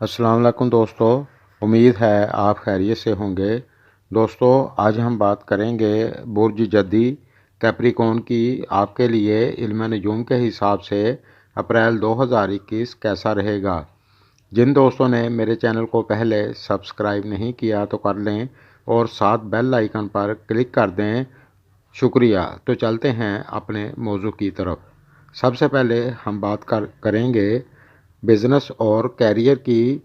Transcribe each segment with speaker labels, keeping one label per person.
Speaker 1: अस्सलाम वालेकुम दोस्तों, उम्मीद है आप खैरियत से होंगे। दोस्तों, आज हम बात करेंगे बुर्ज जद्दी कैप्रिकॉर्न की आपके लिए इल्म नजूम के हिसाब से अप्रैल 2021 कैसा रहेगा। जिन दोस्तों ने मेरे चैनल को पहले सब्सक्राइब नहीं किया तो कर लें और साथ बेल आइकन पर क्लिक कर दें। शुक्रिया। तो चलते हैं अपने मौजू की तरफ। सबसे पहले हम बात करेंगे बिज़नेस और कैरियर की।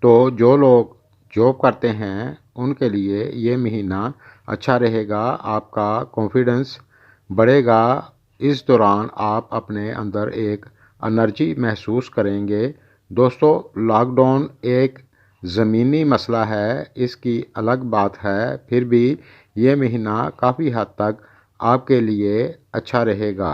Speaker 1: तो जो लोग जॉब करते हैं उनके लिए ये महीना अच्छा रहेगा, आपका कॉन्फिडेंस बढ़ेगा। इस दौरान आप अपने अंदर एक एनर्जी महसूस करेंगे। दोस्तों, लॉकडाउन एक ज़मीनी मसला है, इसकी अलग बात है, फिर भी ये महीना काफ़ी हद तक आपके लिए अच्छा रहेगा।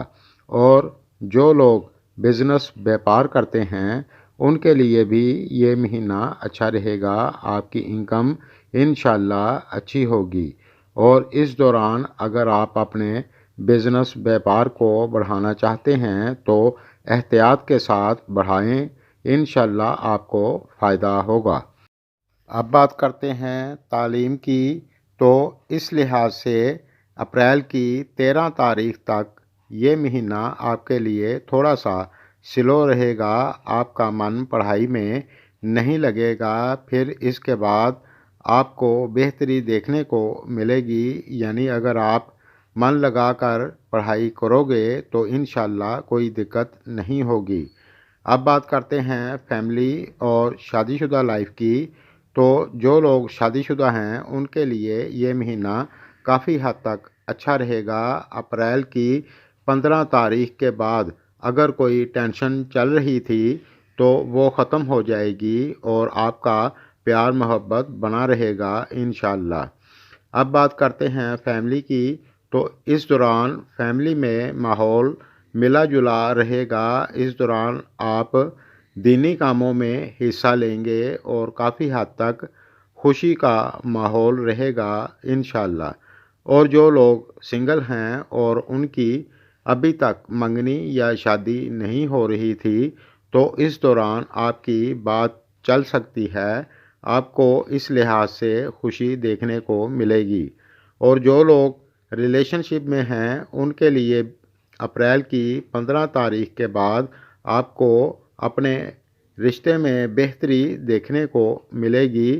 Speaker 1: और जो लोग बिज़नेस व्यापार करते हैं उनके लिए भी ये महीना अच्छा रहेगा, आपकी इनकम इंशाल्लाह अच्छी होगी। और इस दौरान अगर आप अपने बिज़नेस व्यापार को बढ़ाना चाहते हैं तो एहतियात के साथ बढ़ाएं, इंशाल्लाह आपको फ़ायदा होगा। अब बात करते हैं तालीम की। तो इस लिहाज से अप्रैल की 13 तारीख तक ये महीना आपके लिए थोड़ा सा स्लो रहेगा, आपका मन पढ़ाई में नहीं लगेगा। फिर इसके बाद आपको बेहतरी देखने को मिलेगी, यानी अगर आप मन लगाकर पढ़ाई करोगे तो इंशाल्लाह कोई दिक्कत नहीं होगी। अब बात करते हैं फैमिली और शादीशुदा लाइफ की। तो जो लोग शादीशुदा हैं उनके लिए ये महीना काफ़ी हद तक अच्छा रहेगा। अप्रैल की 15 तारीख के बाद अगर कोई टेंशन चल रही थी तो वो ख़त्म हो जाएगी और आपका प्यार मोहब्बत बना रहेगा इंशाल्लाह। अब बात करते हैं फैमिली की। तो इस दौरान फैमिली में माहौल मिला जुला रहेगा। इस दौरान आप दीनी कामों में हिस्सा लेंगे और काफ़ी हद तक खुशी का माहौल रहेगा इंशाल्लाह। और जो लोग सिंगल हैं और उनकी अभी तक मंगनी या शादी नहीं हो रही थी तो इस दौरान आपकी बात चल सकती है, आपको इस लिहाज से खुशी देखने को मिलेगी। और जो लोग रिलेशनशिप में हैं उनके लिए अप्रैल की 15 तारीख के बाद आपको अपने रिश्ते में बेहतरी देखने को मिलेगी।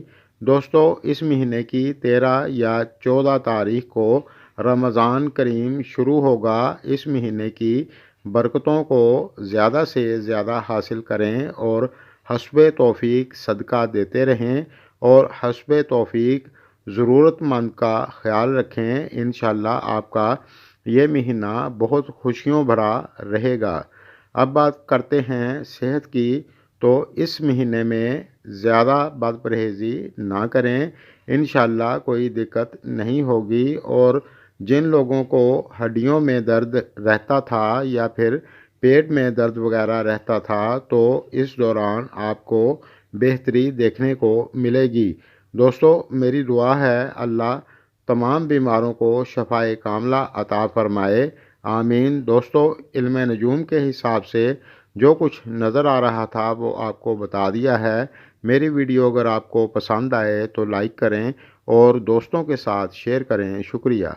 Speaker 1: दोस्तों, इस महीने की 13 या 14 तारीख को रमज़ान करीम शुरू होगा। इस महीने की बरकतों को ज़्यादा से ज़्यादा हासिल करें और हस्बे तौफीक सदका देते रहें और हस्बे तौफीक ज़रूरतमंद का ख्याल रखें। इंशाल्लाह आपका ये महीना बहुत खुशियों भरा रहेगा। अब बात करते हैं सेहत की। तो इस महीने में ज़्यादा बद परहेज़ी ना करें, इंशाल्लाह कोई दिक्कत नहीं होगी। और जिन लोगों को हड्डियों में दर्द रहता था या फिर पेट में दर्द वगैरह रहता था तो इस दौरान आपको बेहतरी देखने को मिलेगी। दोस्तों, मेरी दुआ है अल्लाह तमाम बीमारों को शफ़ाए कामला अता फ़रमाए, आमीन। दोस्तों, इल्म नजूम के हिसाब से जो कुछ नज़र आ रहा था वो आपको बता दिया है। मेरी वीडियो अगर आपको पसंद आए तो लाइक करें और दोस्तों के साथ शेयर करें। शुक्रिया।